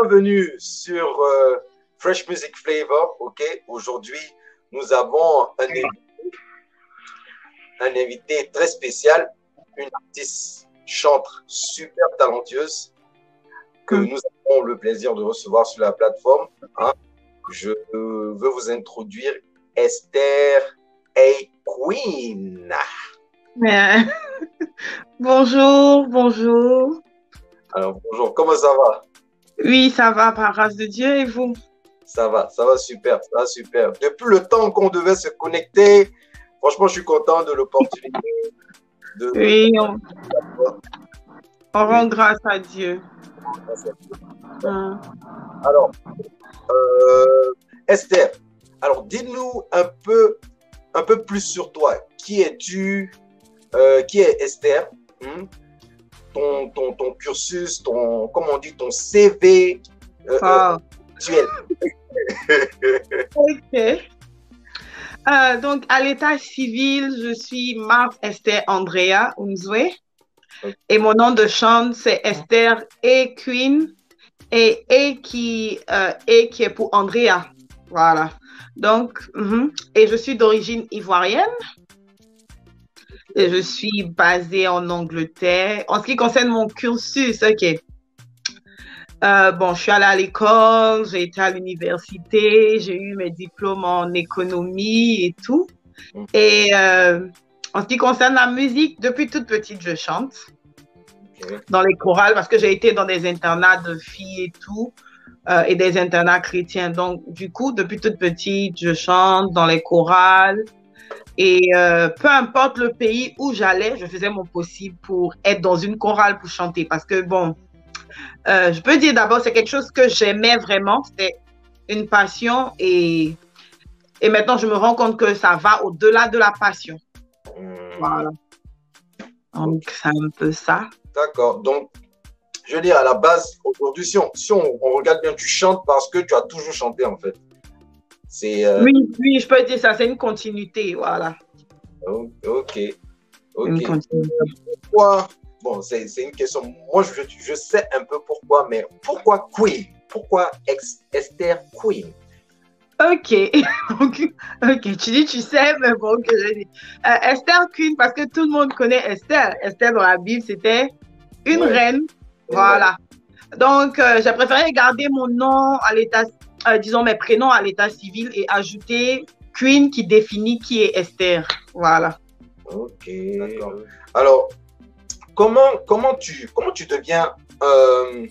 bienvenue sur Fresh Music Flavor. Ok, aujourd'hui, nous avons un invité très spécial, une artiste chantre super talentueuse que nous avons le plaisir de recevoir sur la plateforme. Hein. Je veux vous introduire Esther A. Queen. Bonjour, bonjour. Alors, bonjour, comment ça va? Oui, ça va par grâce de Dieu et vous? Ça va super, ça va super. Depuis le temps qu'on devait se connecter, franchement, je suis content de l'opportunité. Oui, on rend grâce à Dieu. Alors, Esther, alors dis-nous un peu plus sur toi. Qui es-tu? Qui est Esther? Ton cursus, comment on dit, ton CV actuel. Ok. Donc, à l'état civil, je suis Marthe Esther Andrea Unzwe. Okay. Et mon nom de chante, c'est Esther A. Queen. Et A qui est pour Andrea. Voilà. Donc, et je suis d'origine ivoirienne. Et je suis basée en Angleterre. En ce qui concerne mon cursus, ok. Je suis allée à l'école, j'ai été à l'université, j'ai eu mes diplômes en économie et tout. Et en ce qui concerne la musique, depuis toute petite, je chante dans les chorales parce que j'ai été dans des internats de filles et tout, et des internats chrétiens. Donc, du coup, depuis toute petite, je chante dans les chorales. Et peu importe le pays où j'allais, je faisais mon possible pour être dans une chorale pour chanter. Parce que, je peux dire d'abord, c'est quelque chose que j'aimais vraiment. C'était une passion. Et maintenant, je me rends compte que ça va au-delà de la passion. Voilà. Donc, c'est un peu ça. D'accord. Donc, je veux dire, à la base, aujourd'hui, si on regarde bien, tu chantes parce que tu as toujours chanté, en fait. Oui, je peux dire ça, c'est une continuité, voilà. Ok. Une continuité. Pourquoi? Bon, c'est une question. Moi, je sais un peu pourquoi, mais pourquoi Queen? Pourquoi Esther Queen? Ok, tu dis, tu sais, mais bon, que je dis. Esther Queen, parce que tout le monde connaît Esther. Esther dans la Bible, c'était une reine. Voilà. Donc, j'ai préféré garder mon nom à l'état disons mes prénoms à l'état civil et ajouter Queen qui définit qui est Esther. Voilà. Ok, d'accord. Alors, comment tu deviens un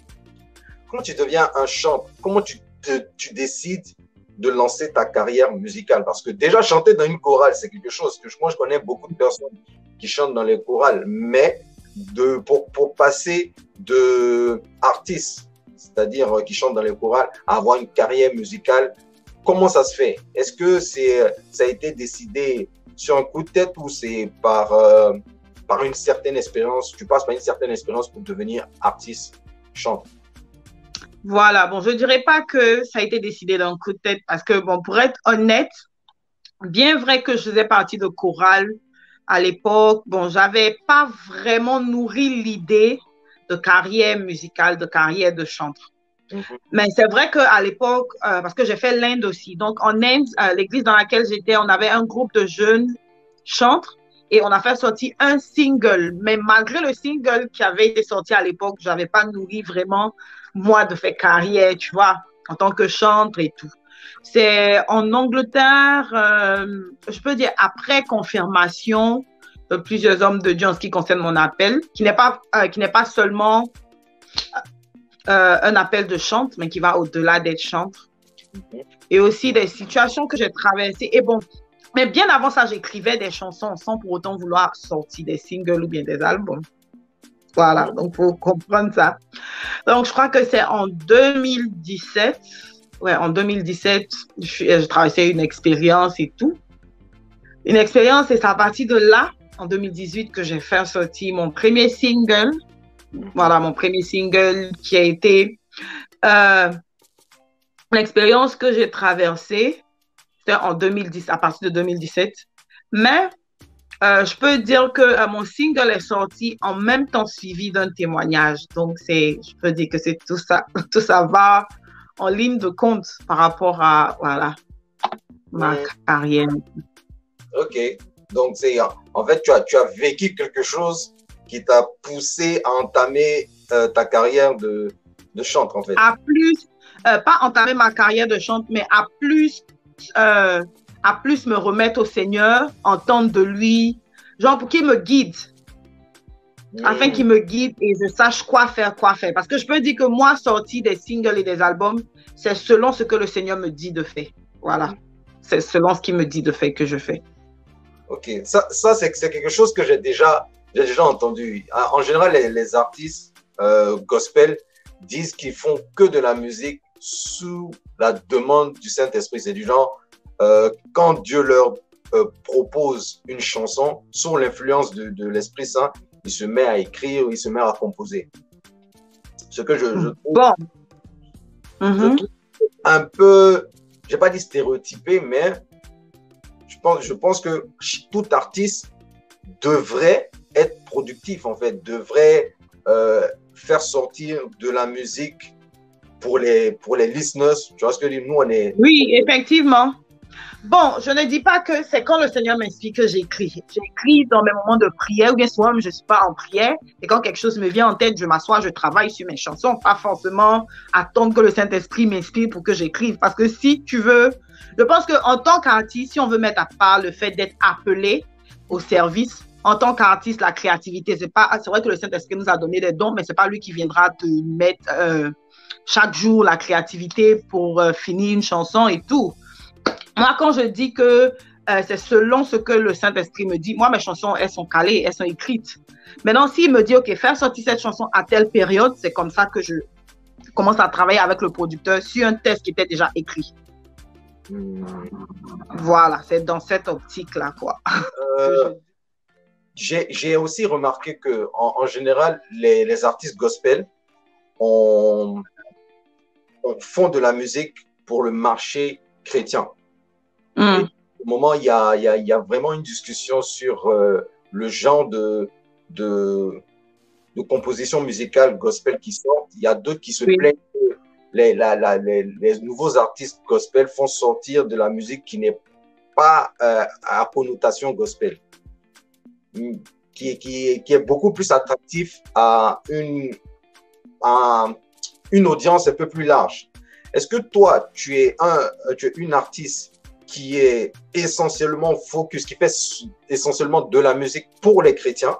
chanteur? Comment tu décides de lancer ta carrière musicale? Parce que déjà chanter dans une chorale, c'est quelque chose que moi je connais beaucoup de personnes qui chantent dans les chorales, mais pour passer de artiste, c'est-à-dire qui chante dans les chorales, à avoir une carrière musicale, comment ça se fait? Est-ce que ça a été décidé sur un coup de tête ou c'est par une certaine expérience, tu passes par une certaine expérience pour devenir artiste, chanteur? Voilà, je ne dirais pas que ça a été décidé d'un coup de tête parce que, pour être honnête, bien vrai que je faisais partie de chorale à l'époque, j'avais pas vraiment nourri l'idée de carrière musicale, de carrière de chanteur. Mais c'est vrai qu'à l'époque, parce que j'ai fait l'Inde aussi, donc en Inde, l'église dans laquelle j'étais, on avait un groupe de jeunes chantres et on a fait sortir un single. Mais malgré le single qui avait été sorti à l'époque, je n'avais pas nourri vraiment, moi, de faire carrière, tu vois, en tant que chantre et tout. C'est en Angleterre, je peux dire après confirmation de plusieurs hommes de Dieu en ce qui concerne mon appel, qui n'est pas seulement un appel de chante, mais qui va au-delà d'être chantre. Et aussi des situations que j'ai traversées. Et mais bien avant ça, j'écrivais des chansons sans pour autant vouloir sortir des singles ou bien des albums. Voilà, donc il faut comprendre ça. Donc, je crois que c'est en 2017. Ouais, en 2017, je traversais une expérience et tout. Une expérience, et c'est à partir de là, en 2018, que j'ai fait sortir mon premier single. Voilà, mon premier single qui a été l'expérience que j'ai traversée, c'était en 2010, à partir de 2017. Mais Je peux dire que mon single est sorti en même temps suivi d'un témoignage. Donc, je peux dire que c'est tout ça, tout ça va en ligne de compte par rapport à, voilà, ma carrière. Ok. Donc, en fait, tu as vécu quelque chose qui t'a poussé à entamer ta carrière de chante, en fait. À plus, pas entamer ma carrière de chante, mais à plus me remettre au Seigneur, entendre de lui, genre pour qu'il me guide, afin qu'il me guide et je sache quoi faire. Parce que je peux dire que moi, sorti des singles et des albums, c'est selon ce que le Seigneur me dit de faire. Voilà. C'est selon ce qu'il me dit de faire que je fais. Ok, ça c'est quelque chose que j'ai déjà entendu. En général, les artistes gospel disent qu'ils font que de la musique sous la demande du Saint-Esprit. C'est du genre, quand Dieu leur propose une chanson, sous l'influence de l'Esprit Saint, il se met à écrire, il se met à composer. Ce que je trouve, bon. Je trouve un peu, j'ai pas dit stéréotypé, mais je pense que tout artiste devrait être productif, en fait, devrait faire sortir de la musique pour les listeners. Tu vois ce que je dis? Nous, on est... Oui, effectivement. Bon, je ne dis pas que c'est quand le Seigneur m'inspire que j'écris. J'écris dans mes moments de prière, ou bien souvent, je ne suis pas en prière. Et quand quelque chose me vient en tête, je m'assois, je travaille sur mes chansons. Pas forcément attendre que le Saint-Esprit m'inspire pour que j'écrive. Parce que si tu veux, je pense qu'en tant qu'artiste, si on veut mettre à part le fait d'être appelé au service, en tant qu'artiste, la créativité, c'est vrai que le Saint-Esprit nous a donné des dons, mais c'est pas lui qui viendra te mettre chaque jour la créativité pour finir une chanson et tout. Moi, quand je dis que c'est selon ce que le Saint-Esprit me dit, moi, mes chansons, elles sont calées, elles sont écrites. Maintenant, s'il me dit, OK, faire sortir cette chanson à telle période, c'est comme ça que je commence à travailler avec le producteur sur un texte qui était déjà écrit. Voilà, c'est dans cette optique-là, quoi. J'ai aussi remarqué que, en général, les artistes gospel font de la musique pour le marché chrétien. Au moment, il y a vraiment une discussion sur le genre de composition musicale gospel qui sortent. Il y a d'autres qui se plaignent que les nouveaux artistes gospel font sortir de la musique qui n'est pas à connotation gospel, qui est beaucoup plus attractif à une audience un peu plus large. Est-ce que toi, tu es une artiste qui est essentiellement focus, qui fait essentiellement de la musique pour les chrétiens,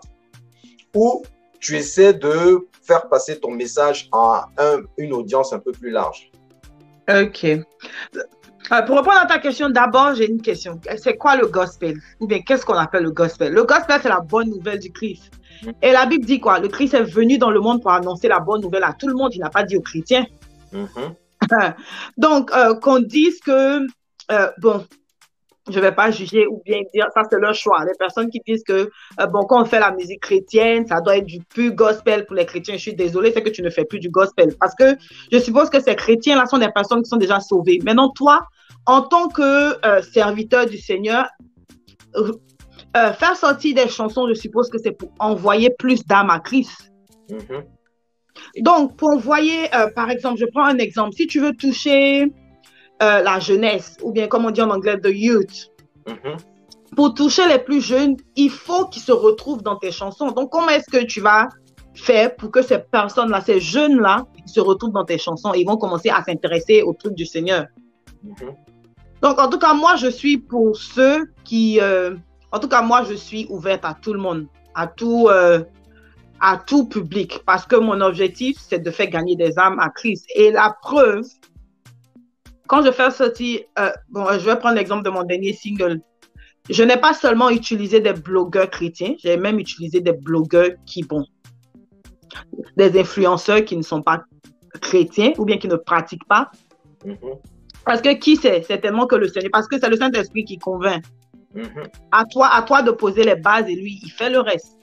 ou tu essaies de faire passer ton message à une audience un peu plus large? Ok. Pour répondre à ta question, d'abord, j'ai une question. C'est quoi le gospel? Ou bien, qu'est-ce qu'on appelle le gospel? Le gospel, c'est la bonne nouvelle du Christ. Et la Bible dit quoi? Le Christ est venu dans le monde pour annoncer la bonne nouvelle à tout le monde. Il n'a pas dit aux chrétiens. Donc, qu'on dise que, bon, je ne vais pas juger ou bien dire, ça c'est leur choix. Les personnes qui disent que, bon, quand on fait la musique chrétienne, ça doit être du pur gospel pour les chrétiens. Je suis désolée, c'est que tu ne fais plus du gospel. Parce que je suppose que ces chrétiens-là sont des personnes qui sont déjà sauvées. Maintenant, toi, en tant que serviteur du Seigneur, faire sortir des chansons, je suppose que c'est pour envoyer plus d'âmes à Christ. Donc, pour envoyer, par exemple, je prends un exemple. Si tu veux toucher la jeunesse, ou bien comme on dit en anglais, the youth, pour toucher les plus jeunes, il faut qu'ils se retrouvent dans tes chansons. Donc, comment est-ce que tu vas faire pour que ces personnes-là, ces jeunes-là, se retrouvent dans tes chansons et ils vont commencer à s'intéresser au truc du Seigneur? Donc, en tout cas, moi, je suis pour ceux qui... en tout cas, moi, je suis ouverte à tout le monde, à tout public, parce que mon objectif, c'est de faire gagner des âmes à Christ. Et la preuve, quand je fais sortir, bon, je vais prendre l'exemple de mon dernier single. Je n'ai pas seulement utilisé des blogueurs chrétiens, j'ai même utilisé des blogueurs des influenceurs qui ne sont pas chrétiens ou bien qui ne pratiquent pas. Parce que qui sait? C'est tellement que le Seigneur, parce que c'est le Saint-Esprit qui convainc. À toi de poser les bases et lui, il fait le reste.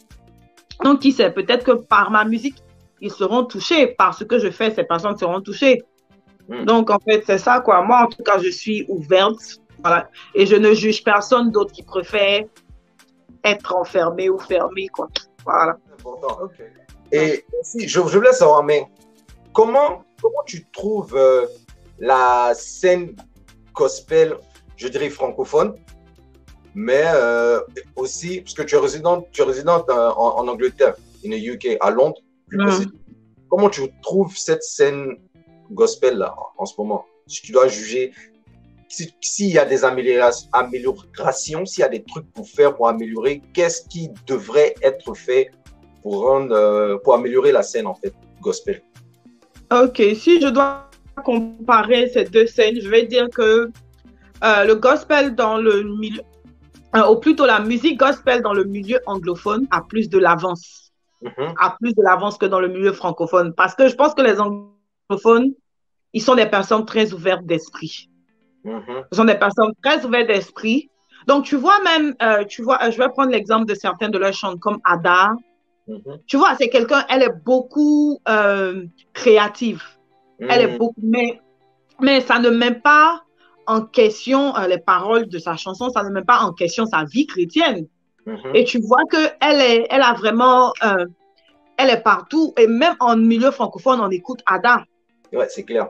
Donc, qui sait? Peut-être que par ma musique, ils seront touchés. Par ce que je fais, ces personnes seront touchées. Donc, en fait, c'est ça, quoi. Moi, en tout cas, je suis ouverte. Voilà. Et je ne juge personne d'autre qui préfère être enfermé ou fermé, quoi. Voilà. C'est important, ok. Et si, je voulais savoir, mais comment tu trouves la scène gospel, je dirais francophone, mais aussi, parce que tu es résidente en Angleterre, in the UK, à Londres, plus précisément. Comment tu trouves cette scène gospel là en ce moment? Si tu dois juger, s'il y a des améliorations, s'il y a des trucs pour faire, pour améliorer, qu'est-ce qui devrait être fait pour améliorer la scène en fait gospel? Ok, si je dois comparer ces deux scènes, je vais dire que le gospel dans le milieu, ou plutôt la musique gospel dans le milieu anglophone a plus de l'avance. A plus de l'avance que dans le milieu francophone. Parce que je pense que les anglophones, ils sont des personnes très ouvertes d'esprit. Ils sont des personnes très ouvertes d'esprit. Donc, tu vois même, je vais prendre l'exemple de certains de leurs chants comme Ada. Tu vois, c'est quelqu'un, elle est beaucoup créative. Elle est beaucoup, mais ça ne met pas en question les paroles de sa chanson, ça ne met pas en question sa vie chrétienne. Et tu vois qu'elle a vraiment, elle est partout. Et même en milieu francophone, on écoute Ada. Ouais, c'est clair.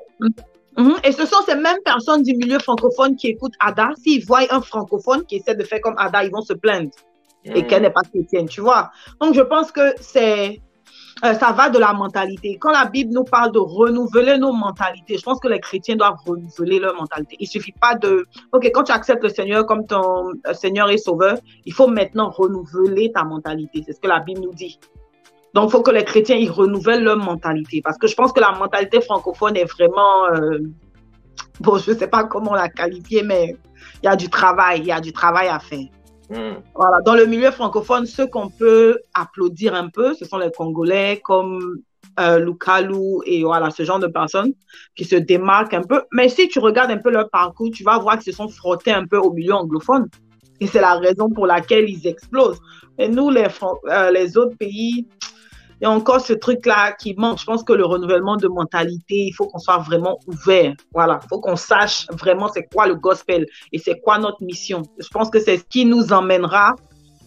Et ce sont ces mêmes personnes du milieu francophone qui écoutent Ada. S'ils voient un francophone qui essaie de faire comme Ada, ils vont se plaindre. Et qu'elle n'est pas chrétienne, tu vois. Donc, je pense que ça va de la mentalité. Quand la Bible nous parle de renouveler nos mentalités, je pense que les chrétiens doivent renouveler leur mentalité. Il ne suffit pas de... OK, quand tu acceptes le Seigneur comme ton Seigneur et Sauveur, il faut maintenant renouveler ta mentalité. C'est ce que la Bible nous dit. Donc, il faut que les chrétiens, ils renouvellent leur mentalité. Parce que je pense que la mentalité francophone est vraiment... bon, je ne sais pas comment la qualifier, mais il y a du travail à faire. Voilà. Dans le milieu francophone, ceux qu'on peut applaudir un peu, ce sont les Congolais comme Lukalu et voilà, ce genre de personnes qui se démarquent un peu. Mais si tu regardes un peu leur parcours, tu vas voir qu'ils se sont frottés un peu au milieu anglophone. Et c'est la raison pour laquelle ils explosent. Et nous, les autres pays, il y a encore ce truc-là qui manque. Je pense que le renouvellement de mentalité, il faut qu'on soit vraiment ouvert. Voilà, il faut qu'on sache vraiment c'est quoi le gospel et c'est quoi notre mission. Je pense que c'est ce qui nous emmènera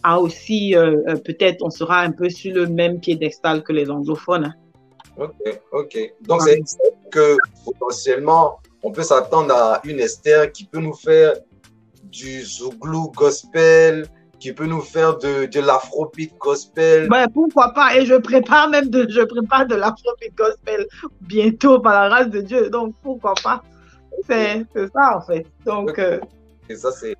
à aussi, peut-être, on sera un peu sur le même piédestal que les anglophones. Ok. Donc, c'est que potentiellement, on peut s'attendre à une Esther qui peut nous faire du Zouglou gospel, qui peut nous faire de l'afrobeat gospel. Ouais, pourquoi pas? Et je prépare de l'afrobeat gospel bientôt par la grâce de Dieu. Donc, pourquoi pas? C'est ça, en fait. Donc, et ça, c'est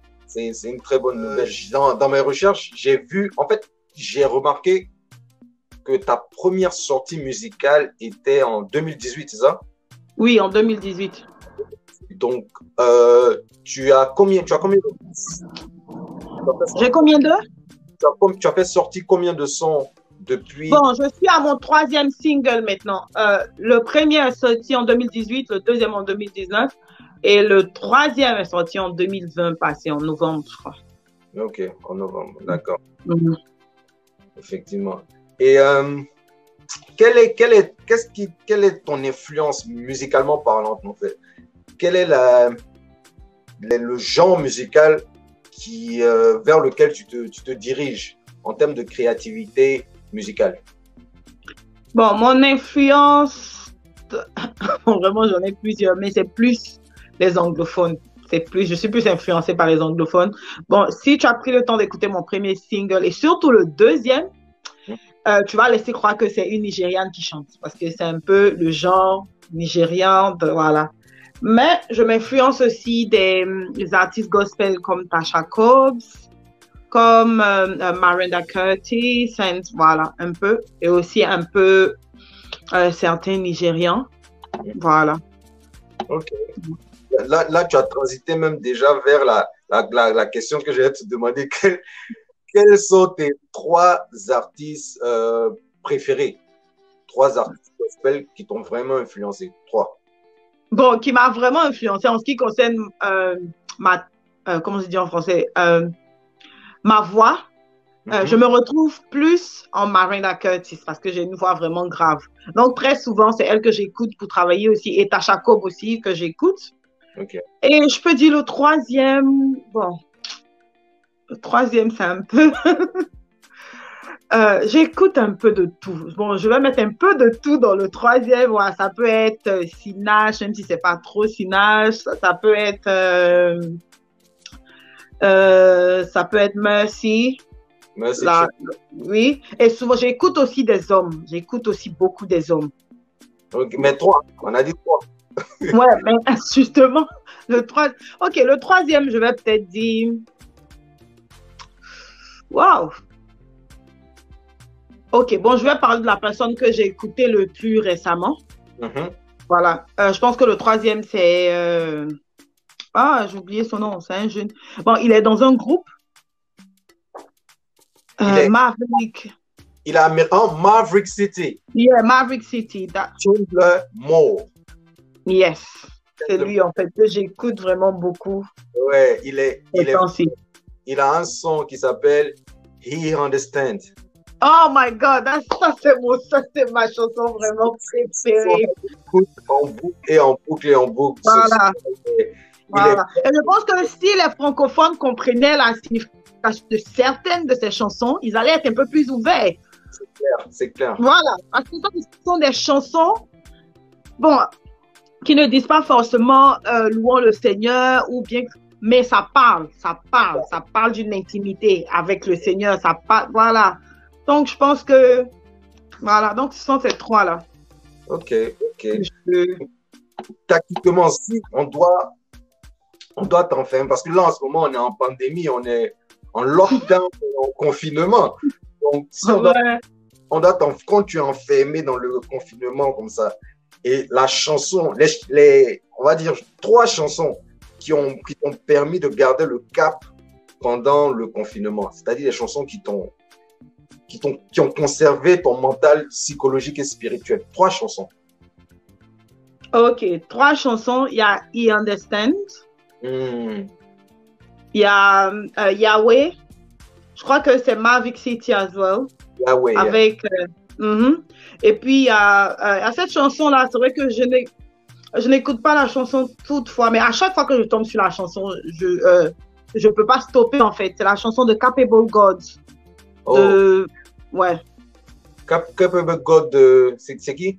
une très bonne nouvelle. Dans mes recherches, j'ai remarqué que ta première sortie musicale était en 2018, c'est ça? Oui, en 2018. Donc, tu as combien de... J'ai combien de? Tu as fait sortir combien de sons depuis? Bon, je suis à mon 3e single maintenant. Le premier est sorti en 2018, le deuxième en 2019 et le 3e est sorti en 2020, passé en novembre, je crois. Ok, en novembre, d'accord. Effectivement. Et quelle est ton influence musicalement parlant, en fait? Quel est le genre musical vers lequel tu te diriges en termes de créativité musicale? Bon, mon influence, vraiment j'en ai plusieurs, mais c'est plus les anglophones. Je suis plus influencée par les anglophones. Bon, si tu as pris le temps d'écouter mon premier single et surtout le deuxième, tu vas laisser croire que c'est une Nigériane qui chante parce que c'est un peu le genre nigérian, voilà. Mais je m'influence aussi des artistes gospel comme Tasha Cobbs, comme Miranda Curtis, voilà, un peu. Et aussi un peu certains Nigérians. Voilà. Ok. Là, tu as transité même déjà vers la question que je vais te demander. Quels sont tes 3 artistes préférés? 3 artistes gospel qui t'ont vraiment influencé? 3. Bon, qui m'a vraiment influencé en ce qui concerne comment je dis en français, ma voix. Je me retrouve plus en Miranda Curtis parce que j'ai une voix vraiment grave. Donc, très souvent, c'est elle que j'écoute pour travailler aussi et Tasha Cobbs aussi que j'écoute. Okay. Et je peux dire le 3e, bon, Le troisième, c'est un peu... J'écoute un peu de tout. Bon, je vais mettre un peu de tout dans le troisième. Voilà, ça peut être Sinach, même si c'est pas trop Sinach. Ça peut être Mercy. Merci. Oui. Et souvent, j'écoute aussi des hommes. J'écoute aussi beaucoup des hommes. Okay, mais 3, on a dit 3. Ouais, mais justement, le troisième, je vais peut-être dire. Waouh! Ok, bon, je vais parler de la personne que j'ai écoutée le plus récemment. Voilà. Je pense que le troisième, c'est... j'ai oublié son nom, c'est un jeune. Bon, il est dans un groupe. Maverick. Il est en Maverick City. Yeah, Maverick City. Chandler Moore. Yes. C'est lui, en fait, que j'écoute vraiment beaucoup. Ouais, il a un son qui s'appelle He Understands. Oh my God, ça c'est ma chanson vraiment préférée. En boucle et en boucle et en boucle. Voilà. Voilà. Et je pense que si les francophones comprenaient la signification de certaines de ces chansons, ils allaient être un peu plus ouverts. C'est clair. Voilà. Parce que ce sont des chansons, bon, qui ne disent pas forcément louons le Seigneur ou bien, mais ça parle d'une intimité avec le Seigneur, ça parle, voilà. Donc, je pense que, voilà, donc ce sont ces trois-là. Ok. Tactiquement, si on doit t'en faire, parce que là, en ce moment, on est en pandémie, on est en lockdown, en confinement. Donc, si on doit quand tu es enfermé dans le confinement comme ça, et la chanson, on va dire 3 chansons qui t'ont permis de garder le cap pendant le confinement, c'est-à-dire les chansons qui ont conservé ton mental psychologique et spirituel. 3 chansons. Ok, 3 chansons. Il y a He Understands. Il y a Yahweh. Je crois que c'est Maverick City as well. Yahweh. Avec, Et puis, il y a cette chanson-là. C'est vrai que je n'écoute pas la chanson toutefois, mais à chaque fois que je tombe sur la chanson, je ne peux pas stopper en fait. C'est la chanson de Capable Gods. Ouais. Capable God, c'est qui?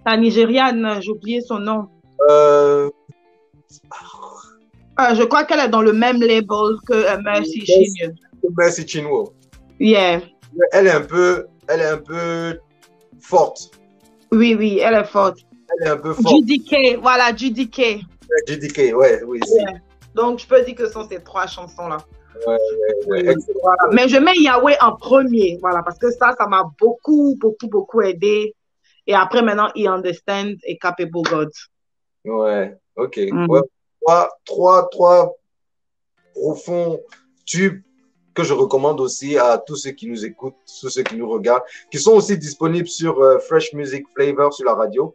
La Nigériane, j'ai oublié son nom. Je crois qu'elle est dans le même label que Mercy Chinwo. Mercy Chinwo. Yeah. Elle est un peu forte. Oui, elle est forte. Elle est un peu forte. GDK, voilà, GDK. GDK, ouais, oui. Yeah. Donc, je peux dire que ce sont ces 3 chansons-là. Ouais. Voilà. Mais je mets Yahweh en premier, voilà, parce que ça m'a beaucoup aidé. Et après, maintenant, He Understands et Capable God. Ouais, ok. Ouais, 3 profonds tubes que je recommande aussi à tous ceux qui nous écoutent, tous ceux qui nous regardent, qui sont aussi disponibles sur Fresh Music Flavor sur la radio.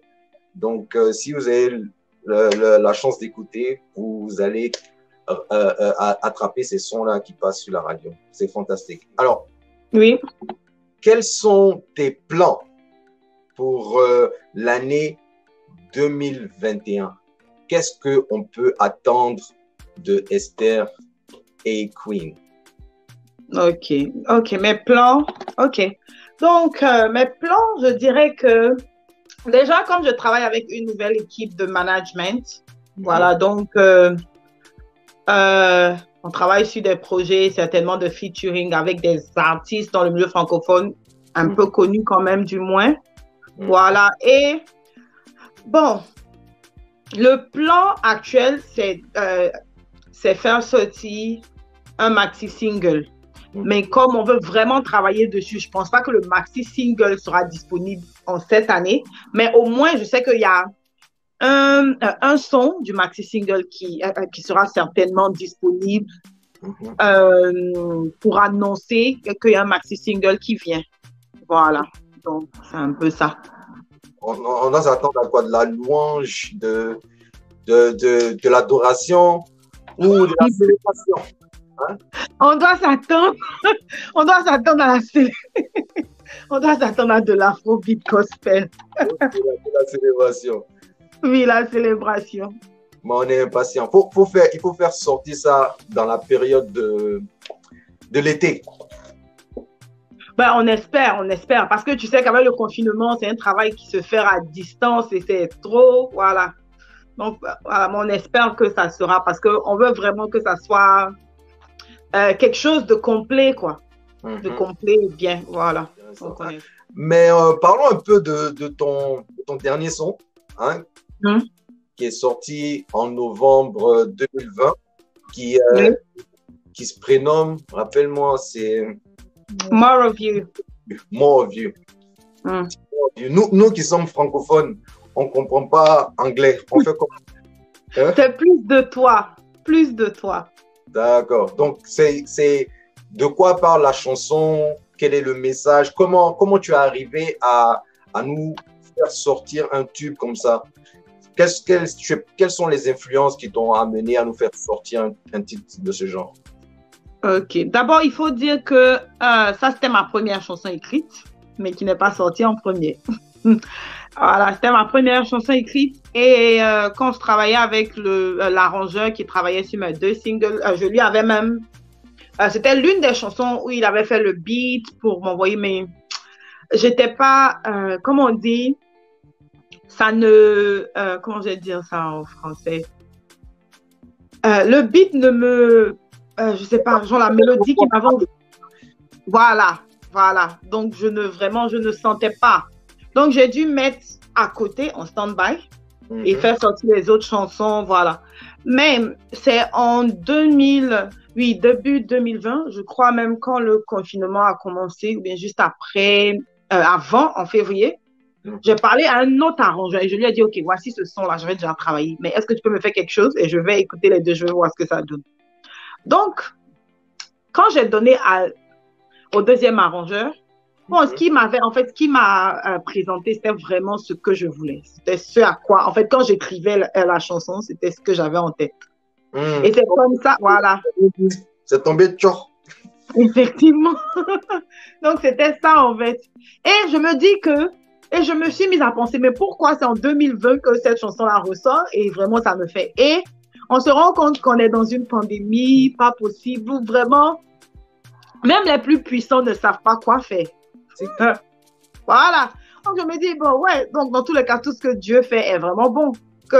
Donc, si vous avez la chance d'écouter, vous allez attraper ces sons-là qui passent sur la radio. C'est fantastique. Alors, oui. Quels sont tes plans pour l'année 2021? Qu'est-ce qu'on peut attendre de Esther et Queen? Ok, mes plans. Ok. Donc, mes plans, je dirais que déjà, comme je travaille avec une nouvelle équipe de management, voilà, donc on travaille sur des projets, certainement de featuring avec des artistes dans le milieu francophone, un peu connus quand même, du moins. Voilà. Et bon, le plan actuel, c'est faire sortir un maxi single. Mais comme on veut vraiment travailler dessus, je ne pense pas que le maxi single sera disponible en cette année. Mais au moins, je sais qu'il y a un son du maxi single qui sera certainement disponible pour annoncer qu'il y a un maxi single qui vient. Voilà. Donc, c'est un peu ça. On doit s'attendre à quoi? De la louange, de l'adoration ou de la célébration? Hein? On doit s'attendre à de l'afrobeat gospel. De la célébration. Oui, la célébration. Mais on est impatient. Il faut faire sortir ça dans la période de de l'été? Ben, on espère. Parce que tu sais qu'avec le confinement, c'est un travail qui se fait à distance et c'est trop, voilà. Donc, voilà, on espère que ça sera parce qu'on veut vraiment que ça soit quelque chose de complet, quoi. De complet et bien, voilà. Donc, mais parlons un peu de ton dernier son, hein, qui est sorti en novembre 2020, qui se prénomme, rappelle-moi, c'est... More of You. More of You. Nous qui sommes francophones, on ne comprend pas anglais. On fait comme... Hein? C'est plus de toi. Plus de toi. D'accord. Donc, c'est de quoi parle la chanson? Quel est le message? Comment tu es arrivé à nous faire sortir un tube comme ça? Quelles sont les influences qui t'ont amené à nous faire sortir un titre de ce genre? Ok. D'abord, il faut dire que ça, c'était ma première chanson écrite, mais qui n'est pas sortie en premier. Voilà, c'était ma première chanson écrite. Et quand je travaillais avec l'arrangeur qui travaillait sur mes 2 singles, je lui avais même... c'était l'une des chansons où il avait fait le beat pour m'envoyer, mais j'étais pas... comment on dit? Ça ne... comment je vais dire ça en français? Le beat ne me... je sais pas, genre la mélodie qui m'avait... Voilà. Donc, je ne sentais pas. Donc, j'ai dû mettre à côté, en stand-by, et faire sortir les autres chansons, voilà. Mais c'est en début 2020, je crois même quand le confinement a commencé, ou bien juste après, avant, en février, j'ai parlé à un autre arrangeur et je lui ai dit, OK, voici ce son-là, je vais déjà travailler, mais est-ce que tu peux me faire quelque chose? Et je vais écouter les 2, je vais voir ce que ça donne. Donc, quand j'ai donné au deuxième arrangeur, bon, ce qui m'a présenté, c'était vraiment ce que je voulais. C'était ce à quoi, en fait, quand j'écrivais la chanson, c'était ce que j'avais en tête. Et c'est comme ça, voilà. C'est tombé de tchor. Effectivement. Donc, c'était ça, en fait. Et je me suis mise à penser, mais pourquoi c'est en 2020 que cette chanson-là ressort? Et vraiment, ça me fait. Et on se rend compte qu'on est dans une pandémie, pas possible, où vraiment, même les plus puissants ne savent pas quoi faire. Voilà. Donc, je me dis, bon, ouais, donc dans tous les cas, tout ce que Dieu fait est vraiment bon.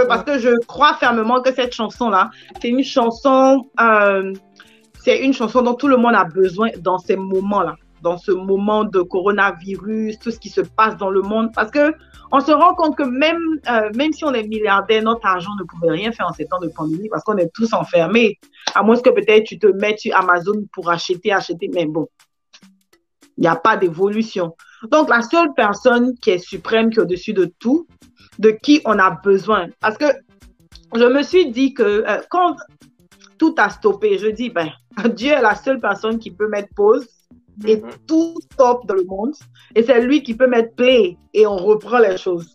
Parce que je crois fermement que cette chanson-là, c'est une chanson dont tout le monde a besoin dans ces moments-là, dans ce moment de coronavirus, tout ce qui se passe dans le monde. Parce que on se rend compte que même si on est milliardaire, notre argent ne pouvait rien faire en ces temps de pandémie parce qu'on est tous enfermés. À moins que peut-être tu te mettes sur Amazon pour acheter, mais bon, il n'y a pas d'évolution. Donc, la seule personne qui est suprême, qui est au-dessus de tout, de qui on a besoin. Parce que je me suis dit que quand tout a stoppé, je dis, ben, Dieu est la seule personne qui peut mettre pause et tout stop dans le monde. Et c'est lui qui peut mettre play et on reprend les choses.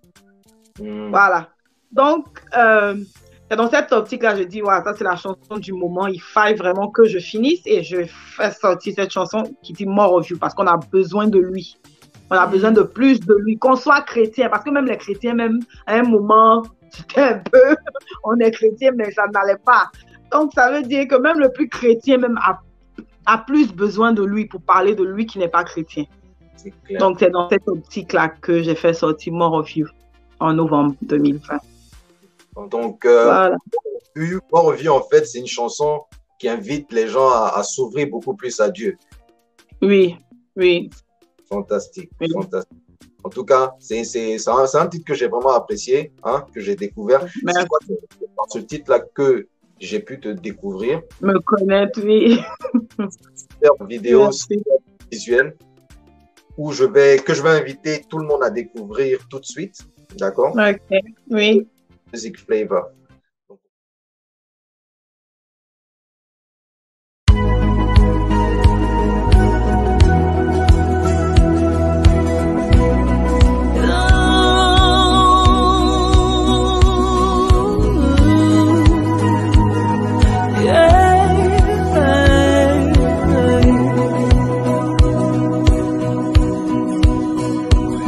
Voilà. Donc, c'est dans cette optique-là, je dis, ouais, ça c'est la chanson du moment. Il faille vraiment que je finisse et je fais sortir cette chanson qui dit More of You parce qu'on a besoin de lui. On a besoin de plus de lui, qu'on soit chrétien. Parce que même les chrétiens, même à un moment, c'était un peu, on est chrétien, mais ça n'allait pas. Donc, ça veut dire que même le plus chrétien même a plus besoin de lui pour parler de lui qui n'est pas chrétien. Donc, c'est dans cette optique-là que j'ai fait sortir More of You en novembre 2020. Donc, voilà. More of You, en fait, c'est une chanson qui invite les gens à s'ouvrir beaucoup plus à Dieu. Oui, oui. Fantastique, fantastique. En tout cas, c'est un titre que j'ai vraiment apprécié, hein, que j'ai découvert. C'est par ce titre-là que j'ai pu te découvrir. Me connaître, oui. Super vidéo, super visuel, que je vais inviter tout le monde à découvrir tout de suite. D'accord? Ok, oui. Music Flavor.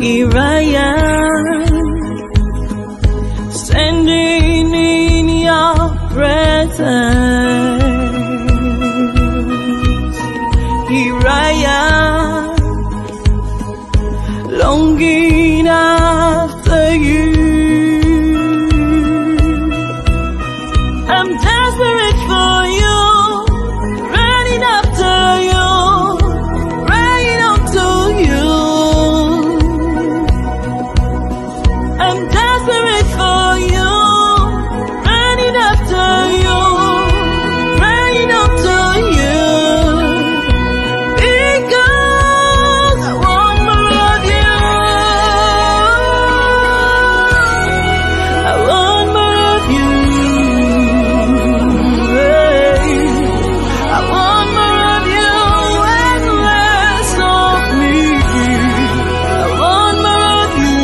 Here I am, standing in your presence, longing after you. I'm desperate for you, running after you, crying out to you. I'm desperate for you, running after you, crying out to you. Because I want more of you. I want more of you. I want more of you and less of me. I want more of you,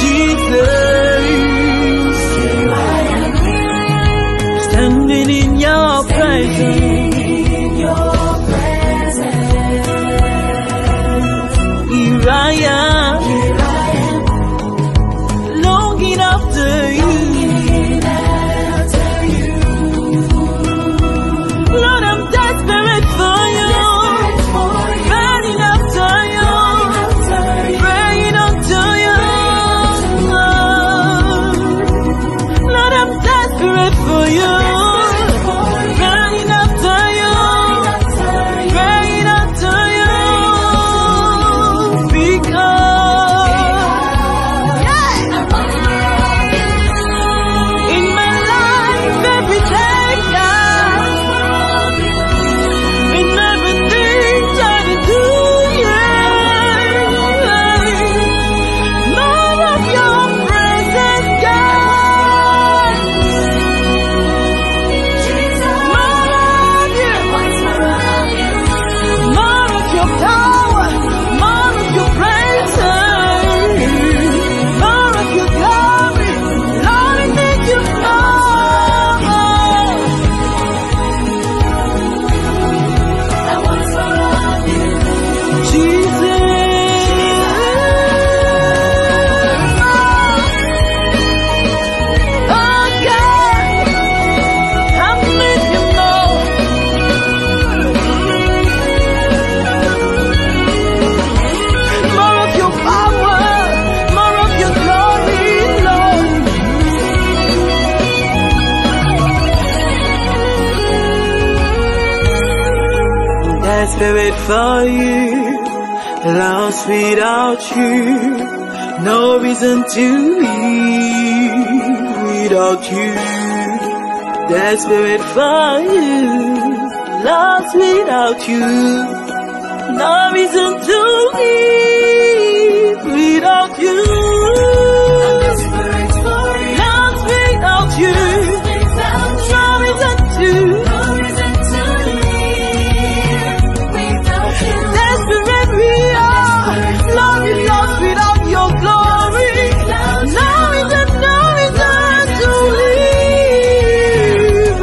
Jesus. Standing in your presence, here I am, longing after you. Lord, I'm desperate for you, running after you, praying unto you. Lord, I'm desperate for you, running after you, praying unto you. Because in my life every day now, in everything I do, more of your presence, God. More of you, more of your power, more of your presence, more of your glory. Lord, I need you more. I want more of you, Jesus. Oh God, I need you more. More of your power, more of your glory, Lord. Desperate for you, lost without you, no reason to live without you. Desperate for you, lost without you, no reason to live without you. Lost without you, no reason to. Desperate we are, Lord, we lost without your glory. No reason to live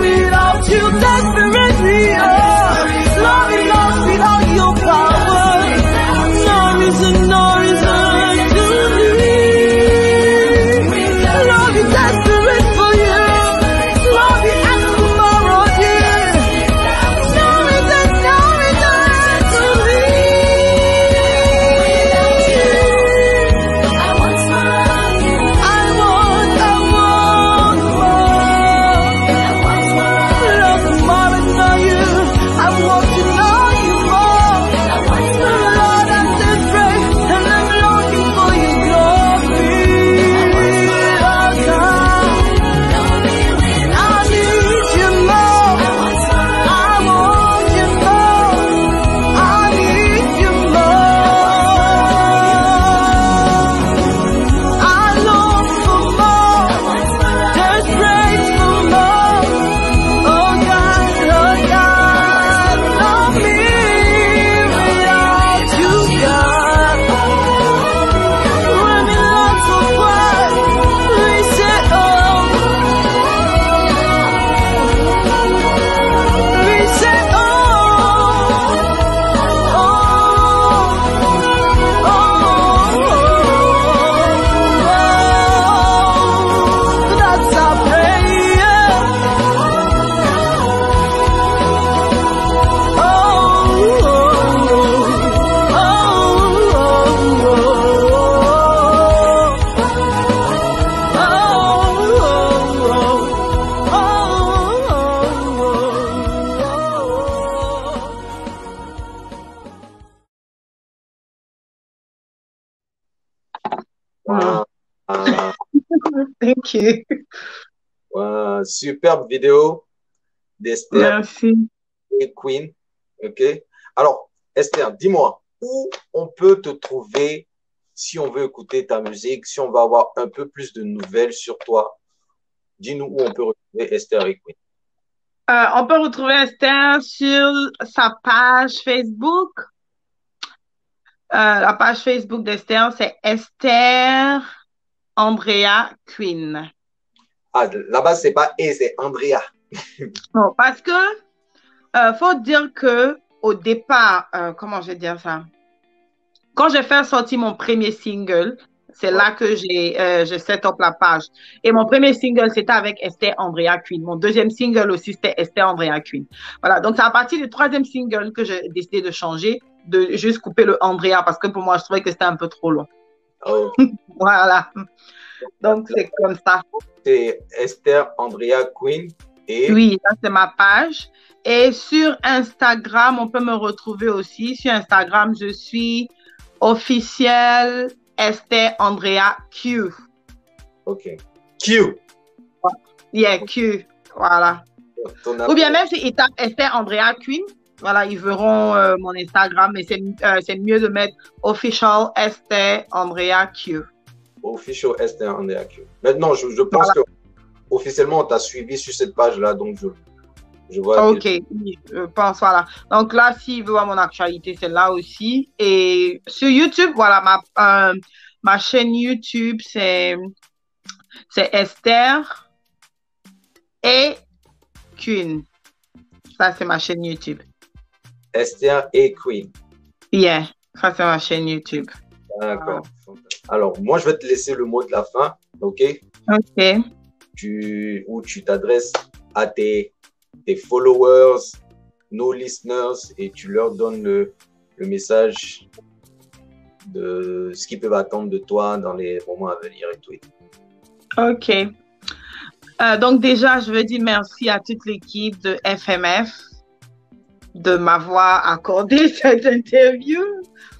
without you. Desperate we are, Lord, we lost without your power. No Wow. Thank you. Wow. Superbe vidéo d'Esther Merci. et Queen. OK? Alors, Esther, dis-moi, où on peut te trouver si on veut écouter ta musique, si on veut avoir un peu plus de nouvelles sur toi? Dis-nous où on peut retrouver Esther et Queen. On peut retrouver Esther sur sa page Facebook. La page Facebook d'Esther, c'est Esther Andrea Queen. Ah, là-bas, c'est pas E, c'est Andrea. Non, parce que faut dire que au départ, comment je vais dire ça? Quand j'ai fait sortir mon premier single, c'est là que j'ai set up la page. Et mon premier single, c'était avec Esther Andrea Queen. Mon deuxième single aussi, c'était Esther Andrea Queen. Voilà, donc c'est à partir du troisième single que j'ai décidé de changer, de juste couper le Andrea parce que pour moi, je trouvais que c'était un peu trop long. Oh, Voilà, donc c'est comme ça. c'est Esther Andrea Queen et Oui, ça c'est ma page. Et sur Instagram, on peut me retrouver aussi. Sur Instagram, je suis officielle Esther Andrea Q. OK. Q. Yeah, Q. Voilà. Ton Ou bien même s'ils tapent Esther Andrea Queen, voilà, ils verront mon Instagram, mais c'est mieux de mettre official Esther Andrea Q. Official Esther Andrea Q. Maintenant, je pense que officiellement, on t'a suivi sur cette page-là, donc je vois. Ok, oui, je pense, voilà. Donc là, s'il veut voir mon actualité, c'est là aussi. Et sur YouTube, voilà, ma chaîne YouTube, c'est Esther et Queen. Ça, c'est ma chaîne YouTube. Esther et Queen. Yeah, ça, c'est ma chaîne YouTube. D'accord. Alors, moi, je vais te laisser le mot de la fin, OK? Ok. Où tu t'adresses à tes followers, nos listeners, et tu leur donnes le message de ce qu'ils peuvent attendre de toi dans les moments à venir et tout. Ok. Donc déjà, je veux dire merci à toute l'équipe de FMF de m'avoir accordé cette interview.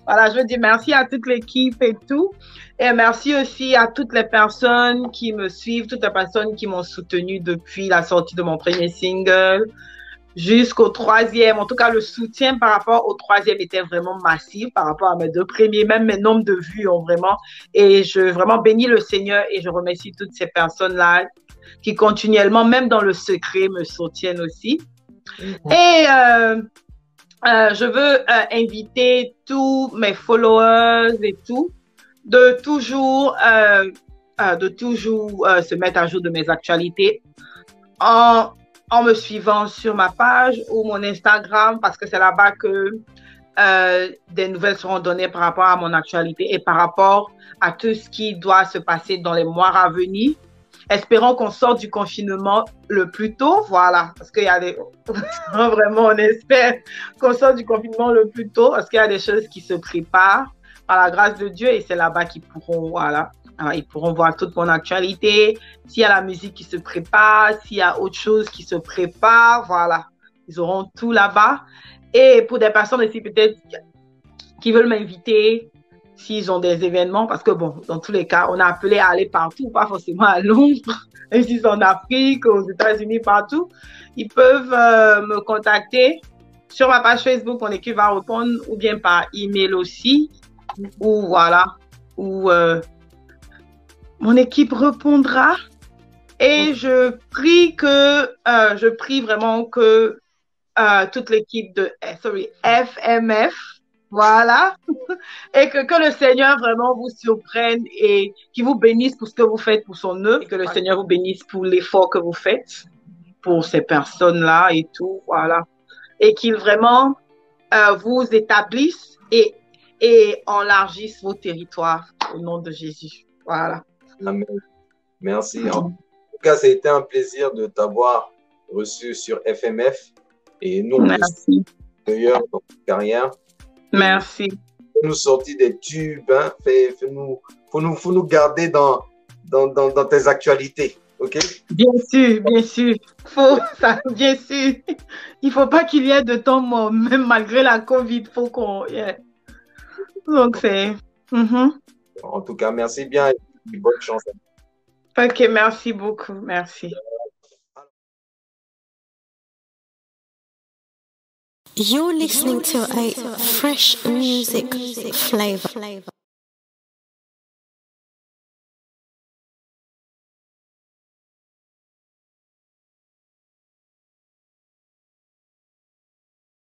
Voilà, je veux dire merci à toute l'équipe et tout. Et merci aussi à toutes les personnes qui me suivent, toutes les personnes qui m'ont soutenu depuis la sortie de mon premier single jusqu'au troisième. En tout cas, le soutien par rapport au troisième était vraiment massif par rapport à mes deux premiers. Même mes nombres de vues ont vraiment... Et je vraiment bénis le Seigneur et je remercie toutes ces personnes-là qui continuellement, même dans le secret, me soutiennent aussi. Et je veux inviter tous mes followers et tout de toujours se mettre à jour de mes actualités en me suivant sur ma page ou mon Instagram parce que c'est là-bas que des nouvelles seront données par rapport à mon actualité et par rapport à tout ce qui doit se passer dans les mois à venir. Espérons qu'on sorte du confinement le plus tôt, voilà, parce qu'il y a des... Vraiment, on espère qu'on sorte du confinement le plus tôt, parce qu'il y a des choses qui se préparent par la grâce de Dieu, et c'est là-bas qu'ils pourront, voilà, ils pourront voir toute mon actualité, s'il y a la musique qui se prépare, s'il y a autre chose qui se prépare, voilà, ils auront tout là-bas. Et pour des personnes aussi peut-être qui veulent m'inviter, s'ils ont des événements, parce que bon, dans tous les cas, on a appelé à aller partout, pas forcément à Londres, même si c'est en Afrique, aux États-Unis, partout, ils peuvent me contacter sur ma page Facebook, mon équipe va répondre, ou bien par email aussi, ou voilà, ou mon équipe répondra. Et je prie vraiment que toute l'équipe de FMF, voilà, et que le Seigneur vraiment vous surprenne et qu'il vous bénisse pour ce que vous faites pour son œuvre, et que le Seigneur vous bénisse pour l'effort que vous faites pour ces personnes-là et tout, voilà, et qu'il vraiment vous établisse et enlargisse vos territoires au nom de Jésus, voilà. Amen. Merci. En tout cas, ça a été un plaisir de t'avoir reçu sur FMF et nous, merci. D'ailleurs, dans ta carrière. Merci. Nous sortir des tubes, hein. Faut nous garder dans tes actualités, ok? Bien sûr, bien sûr. Bien sûr. Il faut pas qu'il y ait de temps mort, même malgré la COVID, faut qu'on. Yeah. Donc c'est. En tout cas, merci bien et bonne chance. Ok, merci beaucoup. Merci. You're listening to a fresh music flavor.